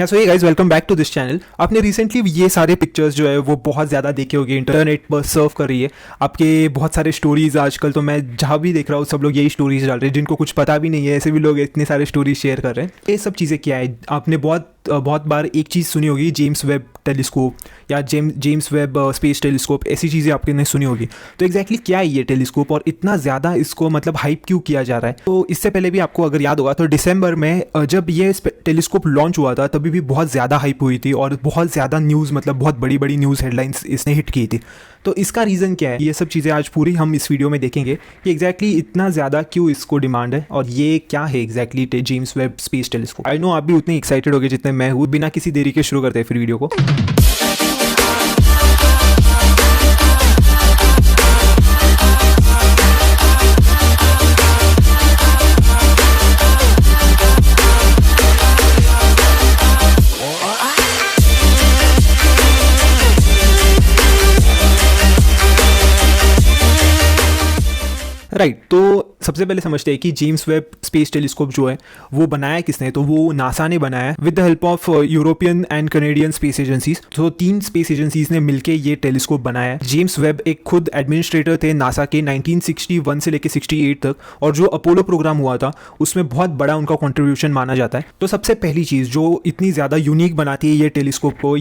या सो ये guys welcome back to this channel. आपने रिसेंटली ये सारे पिक्चर्स जो है वो बहुत ज़्यादा देखे होंगे, इंटरनेट पर सर्व कर रही है आपके बहुत सारे स्टोरीज। आजकल तो मैं जहाँ भी देख रहा हूँ सब लोग यही स्टोरीज डाल रहे हैं, जिनको कुछ पता भी नहीं है ऐसे भी लोग इतने सारे स्टोरीज शेयर कर रहे हैं। ये सब चीज़ें क्या है, आपने बहुत बार एक चीज़ सुनी होगी, जेम्स वेब टेलीस्कोप या जेम्स वेब स्पेस टेलीस्कोप, ऐसी चीज़ें आपने सुनी होगी। तो एग्जैक्टली क्या है ये टेलीस्कोप और इतना ज़्यादा इसको मतलब हाइप क्यों किया जा रहा है? तो इससे पहले भी आपको अगर याद होगा तो दिसंबर में जब ये टेलीस्कोप लॉन्च हुआ था तभी भी बहुत ज़्यादा हाइप हुई थी और बहुत ज़्यादा न्यूज़, मतलब बहुत बड़ी बड़ी न्यूज़ हेडलाइंस इसने हिट की थी। तो इसका रीज़न क्या है, ये सब चीज़ें आज पूरी हम इस वीडियो में देखेंगे कि एग्जैक्टली इतना ज़्यादा क्यों इसको डिमांड है और ये क्या है exactly James Webb space telescope. I know आप भी उतने एक्साइटेड हो गए जितने मैं हूँ। बिना किसी देरी के शुरू करते हैं फिर वीडियो को। राइट, तो सबसे पहले समझते हैं कि जेम्स वेब स्पेस टेलीस्कोप जो है वो बनाया किसने। तो वो नासा ने बनाया with the help of European and Canadian space agencies. तो 3 स्पेस एजेंसीज ने मिलकर ये टेलीस्कोप बनाया। जेम्स वेब एक खुद एडमिनिस्ट्रेटर थे नासा के 1961 से लेकर 68 तक, और जो अपोलो प्रोग्राम हुआ था उसमें बहुत बड़ा उनका कॉन्ट्रीब्यूशन माना जाता है। तो सबसे पहली चीज़ जो इतनी ज़्यादा यूनिक बनाती है ये टेलीस्कोप को,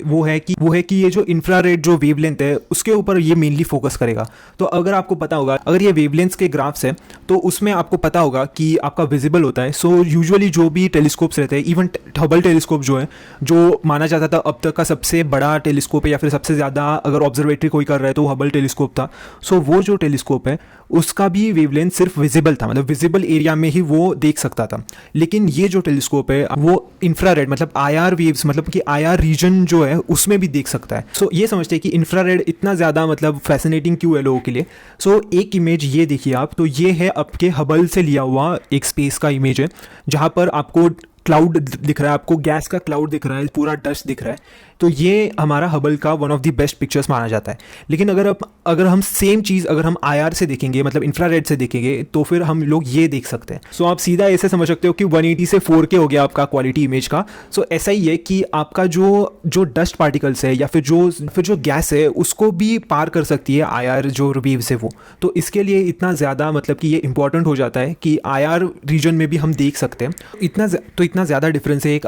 वो है कि ये जो इंफ्रारेड जो वेवलेंथ है उसके ऊपर ये मेनली फोकस करेगा। तो अगर आपको पता होगा, अगर ये वेवलेंथ के ग्राफ्स है तो उसमें आपको पता होगा कि आपका विजिबल होता है। सो यूजुअली जो भी टेलीस्कोप्स रहते हैं, इवन हबल टेलीस्कोप जो है, जो माना जाता था अब तक का सबसे बड़ा टेलीस्कोप है या फिर सबसे ज़्यादा अगर ऑब्जर्वेटरी कोई कर रहा है तो वो हबल टेलीस्कोप था। सो वो जो टेलीस्कोप है उसका भी वेवलेंथ सिर्फ विजिबल था, मतलब विजिबल एरिया में ही वो देख सकता था। लेकिन ये जो टेलीस्कोप है वो इंफ्रारेड मतलब IR वेव्स, मतलब कि IR रीजन जो है उसमें भी देख सकता है। सो ये समझते हैं कि इंफ्रारेड इतना ज़्यादा मतलब फैसिनेटिंग क्यों है लोगों के लिए। सो एक इमेज ये देखिए आप, तो ये है आपके हबल से लिया हुआ एक स्पेस का इमेज है जहाँ पर आपको क्लाउड दिख रहा है, आपको गैस का क्लाउड दिख रहा है, पूरा डस्ट दिख रहा है। तो ये हमारा हबल का one of the best pictures माना जाता है। लेकिन अगर हम सेम चीज़ अगर हम IR से देखेंगे, मतलब इंफ्रारेड से देखेंगे, तो फिर हम लोग ये देख सकते हैं। सो आप सीधा ऐसे समझ सकते हो कि 180 से 4K हो गया आपका क्वालिटी इमेज का। सो ऐसा ही है कि आपका जो डस्ट पार्टिकल्स है या फिर जो गैस है उसको भी पार कर सकती है IR जो वेव्स है वो। तो इसके लिए इतना ज़्यादा मतलब कि ये इंपॉर्टेंट हो जाता है कि IR रीजन में भी हम देख सकते हैं। इतना ज़्यादा डिफरेंस है एक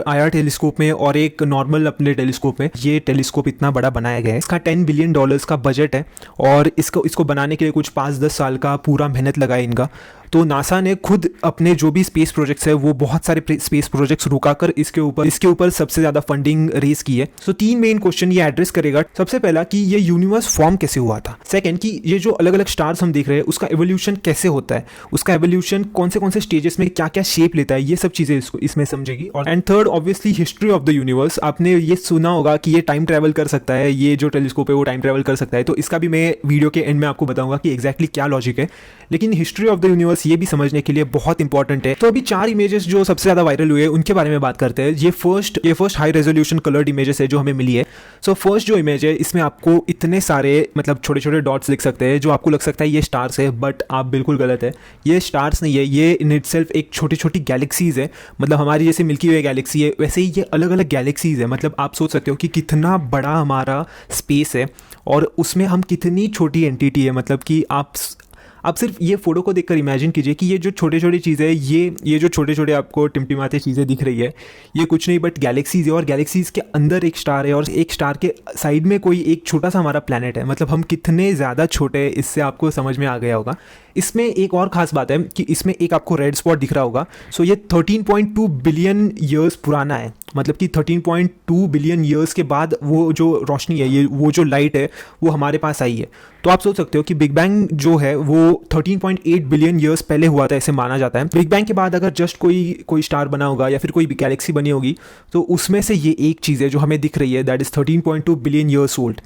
IR टेलीस्कोप में और एक नॉर्मल अपने टेलीस्कोप में। ये टेलीस्कोप इतना बड़ा बनाया गया है, इसका $10 बिलियन का बजट है और इसको बनाने के लिए कुछ 5-10 साल का पूरा मेहनत लगा है इनका। तो नासा ने खुद अपने जो भी स्पेस प्रोजेक्ट्स है वो बहुत सारे स्पेस प्रोजेक्ट्स रुकाकर इसके ऊपर सबसे ज़्यादा फंडिंग रेज की है। सो 3 मेन क्वेश्चन ये एड्रेस करेगा। सबसे पहला कि ये यूनिवर्स फॉर्म कैसे हुआ था। सेकंड कि ये जो अलग अलग स्टार्स हम देख रहे हैं उसका एवोल्यूशन कैसे होता है, उसका एवोल्यूशन कौन से स्टेजेस में क्या क्या शेप लेता है, ये सब चीज़ें इसमें समझेगी। और and third obviously history of the universe. आपने ये सुना होगा कि ये टाइम ट्रैवल कर सकता है, ये जो टेलीस्कोप है वो टाइम ट्रैवल कर सकता है। तो इसका भी मैं वीडियो के एंड में आपको बताऊंगा कि एग्जैक्टली क्या लॉजिक है। लेकिन हिस्ट्री ऑफ द यूनिवर्स ये भी समझने के लिए बहुत इंपॉर्टेंट है। तो अभी 4 इमेजेस जो सबसे ज्यादा वायरल हुए उनके बारे में बात करते हैं। ये first high resolution coloured images है जो हमें मिली है। सो फर्स्ट जो इमेज है इसमें आपको इतने सारे मतलब छोटे छोटे डॉट्स दिख सकते हैं जो आपको लग सकता है ये स्टार्स है, बट आप बिल्कुल गलत है। ये स्टार्स नहीं है, ये इन इटसेल्फ एक छोटी छोटी गैलेक्सीज है। मतलब हमारी जैसे मिल्की वे गैलेक्सी है वैसे ही ये अलग अलग गैलेक्सीज है। मतलब आप सोच सकते हो कि कितना बड़ा हमारा स्पेस है और उसमें हम कितनी छोटी एंटिटी है। मतलब कि आप सिर्फ ये फोटो को देखकर इमेजिन कीजिए कि ये जो छोटे छोटे चीज़ें ये जो छोटे छोटे आपको टिमटिमाते चीज़ें दिख रही है ये कुछ नहीं बट गैलेक्सीज है। और गैलेक्सीज के अंदर एक स्टार है और एक स्टार के साइड में कोई एक छोटा सा हमारा प्लैनेट है। मतलब हम कितने ज़्यादा छोटे हैं, इससे आपको समझ में आ गया होगा। इसमें एक और ख़ास बात है कि इसमें एक आपको रेड स्पॉट दिख रहा होगा। सो ये 13.2 बिलियन ईयर्स पुराना है। मतलब कि 13.2 बिलियन ईयर्स के बाद वो जो रोशनी है, वो जो लाइट है वो हमारे पास आई है। तो आप सोच सकते हो कि बिग बैंग जो है वो 13.8 बिलियन ईयर्स पहले हुआ था, ऐसे माना जाता है। बिग बैंग के बाद अगर जस्ट कोई स्टार बना होगा या फिर कोई गैलेक्सी बनी होगी तो उसमें से ये एक चीज़ है जो हमें दिख रही है, that is 13.2 billion years old.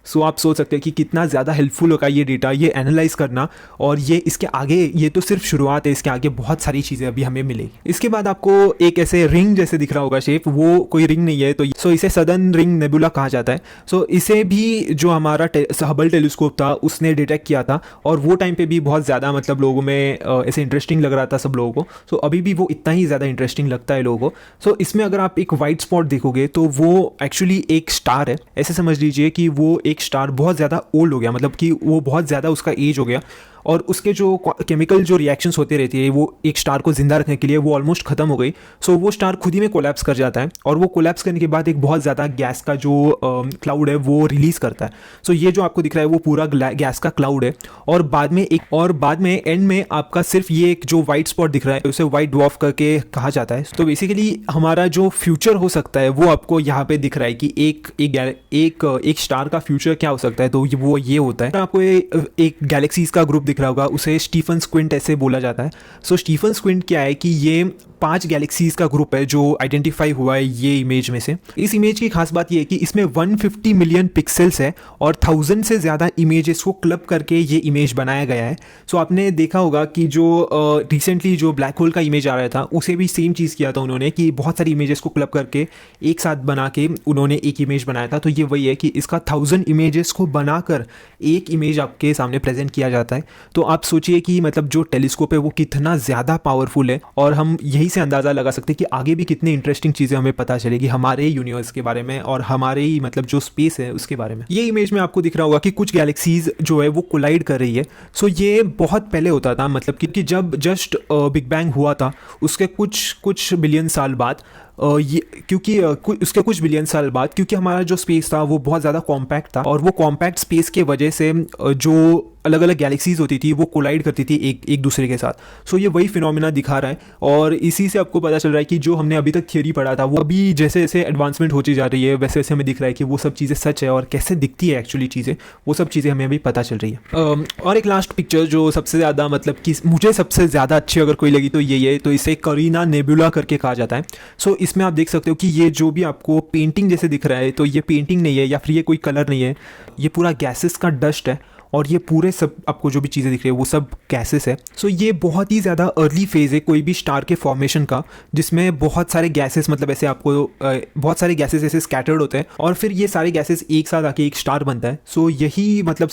So आप सोच सकते हैं कि कितना ज़्यादा हेल्पफुल होगा ये डेटा, ये एनालाइज करना। और ये इसके आगे, ये तो सिर्फ शुरुआत है, इसके आगे बहुत सारी चीज़ें अभी हमें मिलेगी। इसके बाद आपको एक ऐसे रिंग जैसे दिख रहा होगा शेप, वो कोई रिंग नहीं है, तो सो इसे सदर्न रिंग नेबुला कहा जाता है। सो इसे भी जो हमारा हबल टेलीस्कोप था उसने डिटेक्ट किया था, और वो टाइम पे भी बहुत ज़्यादा मतलब लोगों में ऐसे इंटरेस्टिंग लग रहा था सब लोगों को। सो अभी भी वो इतना ही ज़्यादा इंटरेस्टिंग लगता है लोगों को। सो इसमें अगर आप एक वाइट स्पॉट देखोगे तो वो एक्चुअली एक स्टार है। ऐसे समझ लीजिए कि वो एक स्टार बहुत ज़्यादा ओल्ड हो गया, मतलब कि वो बहुत ज़्यादा उसका एज हो गया, और उसके जो केमिकल जो रिएक्शंस होते रहती है वो एक स्टार को जिंदा रखने के लिए वो ऑलमोस्ट खत्म हो गई। सो वो स्टार खुद ही में कोलैप्स कर जाता है, और वो कोलैप्स करने के बाद एक बहुत ज़्यादा गैस का जो क्लाउड है वो रिलीज़ करता है। सो ये जो आपको दिख रहा है वो पूरा गैस का क्लाउड है, और बाद में एंड में आपका सिर्फ ये एक जो वाइट स्पॉट दिख रहा है उसे वाइट ड्वार्फ करके कहा जाता है। तो बेसिकली हमारा जो फ्यूचर हो सकता है वो आपको यहाँ पे दिख रहा है कि एक स्टार का फ्यूचर क्या हो सकता है, तो वो ये होता है। आपको एक गैलेक्सीज का ग्रुप दिख रहा होगा, उसे स्टीफन स्क्विंट ऐसे बोला जाता है। सो स्टीफन स्क्विंट क्या है कि ये 5 गैलेक्सीज का ग्रुप है जो आइडेंटिफाई हुआ है ये इमेज में से। इस इमेज की खास बात ये है कि इसमें 150 मिलियन पिक्सेल्स है, और 1000 से ज़्यादा इमेजेस को क्लब करके ये इमेज बनाया गया है। सो आपने देखा होगा कि जो रिसेंटली जो ब्लैक होल का इमेज आ रहा था उसे भी सेम चीज़ किया था उन्होंने, कि बहुत सारी इमेजेस को क्लब करके एक साथ बना के उन्होंने एक इमेज बनाया था। तो ये वही है कि इसका 1000 इमेजेस को बनाकर एक इमेज आपके सामने प्रेजेंट किया जाता है। तो आप सोचिए कि मतलब जो टेलीस्कोप है वो कितना ज़्यादा पावरफुल है, और हम यही से अंदाज़ा लगा सकते हैं कि आगे भी कितनी इंटरेस्टिंग चीज़ें हमें पता चलेगी हमारे यूनिवर्स के बारे में और हमारे ही मतलब जो स्पेस है उसके बारे में। ये इमेज में आपको दिख रहा होगा कि कुछ गैलेक्सीज जो है वो कोलाइड कर रही है। सो ये बहुत पहले होता था, मतलब कि जब जस्ट बिग बैंग हुआ था उसके कुछ बिलियन साल बाद, उसके कुछ बिलियन साल बाद, क्योंकि हमारा जो स्पेस था वो बहुत ज़्यादा कॉम्पैक्ट था, और वो कॉम्पैक्ट स्पेस के वजह से जो अलग अलग गैलेक्सीज होती थी वो कोलाइड करती थी एक दूसरे के साथ। सो ये वही फिनोमिना दिखा रहा है, और इसी से आपको पता चल रहा है कि जो हमने अभी तक थियोरी पढ़ा था वो अभी जैसे जैसे एडवांसमेंट होती जा रही है वैसे वैसे हमें दिख रहा है कि वो सब चीज़ें सच है, और कैसे दिखती है एक्चुअली चीज़ें, वो सब चीज़ें हमें अभी पता चल रही है। और एक लास्ट पिक्चर जो सबसे ज़्यादा मतलब कि मुझे सबसे ज़्यादा अच्छी अगर कोई लगी तो ये है, तो इसे करीना नेबुला करके कहा जाता है। सो इसमें आप देख सकते हो कि ये जो भी आपको पेंटिंग जैसे दिख रहा है, तो ये पेंटिंग नहीं है या फिर ये कोई कलर नहीं है, ये पूरा गैसेस का डस्ट है, और ये पूरे सब आपको जो भी चीज़ें दिख रही है वो सब गैसेस है। सो ये बहुत ही ज़्यादा अर्ली फेज़ है कोई भी स्टार के फॉर्मेशन का, जिसमें बहुत सारे गैसेस मतलब ऐसे आपको बहुत सारे गैसेस ऐसे स्कैटर्ड होते हैं, और फिर ये सारे गैसेस एक साथ आके एक स्टार बनता है। सो यही मतलब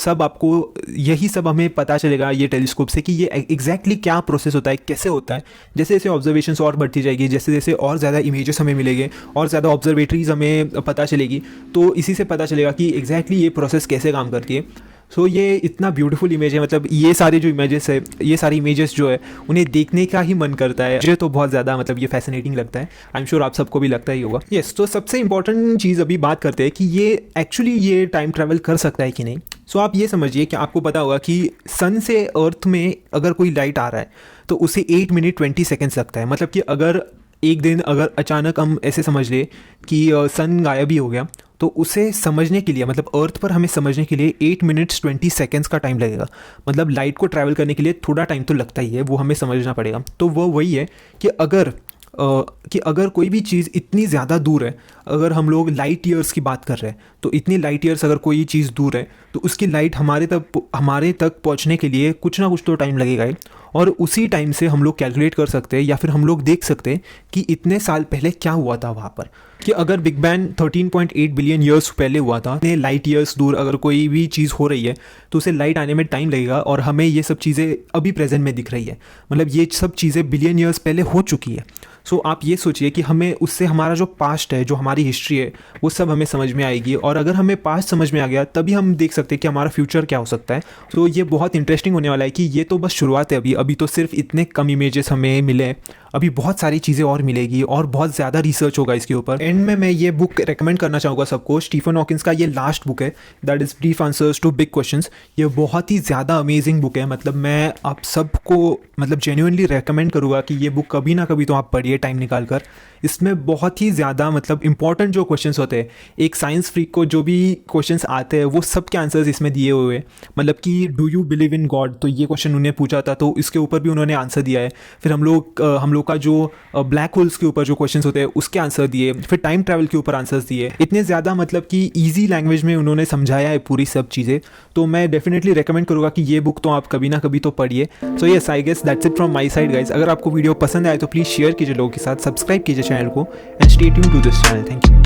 यही सब हमें पता चलेगा ये टेलीस्कोप से कि ये एग्जैक्टली क्या प्रोसेस होता है, कैसे होता है। जैसे जैसे ऑब्जर्वेशंस और बढ़ती जाएगी, जैसे जैसे और ज़्यादा इमेजेस हमें मिलेंगे और ज़्यादा ऑब्जर्वेटरीज हमें पता चलेगी, तो इसी से पता चलेगा कि एग्जैक्टली ये प्रोसेस कैसे काम करती है। सो ये इतना ब्यूटीफुल इमेज है, मतलब ये सारे जो इमेजेस है, ये सारी इमेजेस जो है उन्हें देखने का ही मन करता है। मुझे तो बहुत ज़्यादा मतलब ये फैसिनेटिंग लगता है, आई एम श्योर आप सबको भी लगता ही होगा। यस, तो सबसे इंपॉर्टेंट चीज़ अभी बात करते हैं कि ये एक्चुअली ये टाइम ट्रैवल कर सकता है कि नहीं। सो आप ये समझिए कि आपको पता होगा कि सन से अर्थ में अगर कोई लाइट आ रहा है तो उसे 8 मिनट 20 सेकेंड्स लगता है। मतलब कि अगर एक दिन अगर अचानक हम ऐसे समझ ले कि सन गायब ही हो गया, तो उसे समझने के लिए मतलब अर्थ पर हमें समझने के लिए 8 मिनट्स 20 सेकेंड्स का टाइम लगेगा। मतलब लाइट को ट्रैवल करने के लिए थोड़ा टाइम तो लगता ही है, वो हमें समझना पड़ेगा। तो वो वही है कि अगर कोई भी चीज़ इतनी ज़्यादा दूर है, अगर हम लोग लाइट ईयर्स की बात कर रहे हैं, तो इतनी लाइट ईयर्स अगर कोई चीज़ दूर है तो उसकी लाइट हमारे तक पहुंचने के लिए कुछ ना कुछ तो टाइम लगेगा ही। और उसी टाइम से हम लोग कैलकुलेट कर सकते हैं या फिर हम लोग देख सकते हैं कि इतने साल पहले क्या हुआ था वहाँ पर, कि अगर बिग बैंग 13.8 बिलियन ईयर्स पहले हुआ था, इतने लाइट ईयर्स दूर अगर कोई भी चीज़ हो रही है तो उसे लाइट आने में टाइम लगेगा, और हमें ये सब चीज़ें अभी प्रेजेंट में दिख रही है। मतलब ये सब चीज़ें बिलियन ईयर्स पहले हो चुकी है। सो आप ये सोचिए कि हमें उससे हमारा जो पास्ट है, जो हमारी हिस्ट्री है, वो सब हमें समझ में आएगी, और अगर हमें पास्ट समझ में आ गया तभी हम देख सकते हैं कि हमारा फ्यूचर क्या हो सकता है। तो ये बहुत इंटरेस्टिंग होने वाला है कि ये तो बस शुरुआत है, अभी तो सिर्फ इतने कम इमेजेस हमें मिले, अभी बहुत सारी चीज़ें और मिलेगी और बहुत ज़्यादा रिसर्च होगा इसके ऊपर। एंड में मैं ये बुक रेकमेंड करना चाहूँगा सबको, स्टीफन हॉकिंस का ये लास्ट बुक है, that is brief answers to big questions. ये बहुत ही ज़्यादा अमेजिंग बुक है, मतलब मैं आप सबको मतलब जेन्युइनली रेकमेंड करूँगा कि ये बुक कभी ना कभी तो आप पढ़िए टाइम निकाल कर। इसमें बहुत ही ज़्यादा मतलब इंपॉर्टेंट जो क्वेश्चंस होते हैं, एक साइंस फ्रीक को जो भी क्वेश्चंस आते हैं वो सब के आंसर्स इसमें दिए हुए हैं। मतलब कि do you believe in God, तो ये क्वेश्चन उन्हें पूछा था तो इसके ऊपर भी उन्होंने आंसर दिया है। फिर हम लोग का जो ब्लैक होल्स के ऊपर जो क्वेश्चंस होते हैं उसके आंसर दिए, फिर टाइम ट्रैवल के ऊपर आंसर्स दिए, इतने ज़्यादा मतलब कि ईजी लैंग्वेज में उन्होंने समझाया है पूरी सब चीज़ें। तो मैं डेफिनेटली रेकमेंड करूँगा कि ये बुक तो आप कभी ना कभी तो पढ़िए। So yes, I guess that's it from my side guys. अगर आपको वीडियो पसंद आए तो प्लीज़ शेयर कीजिए लोगों के साथ, सब्सक्राइब कीजिए चैनल को and stay tuned to this channel. Thank you.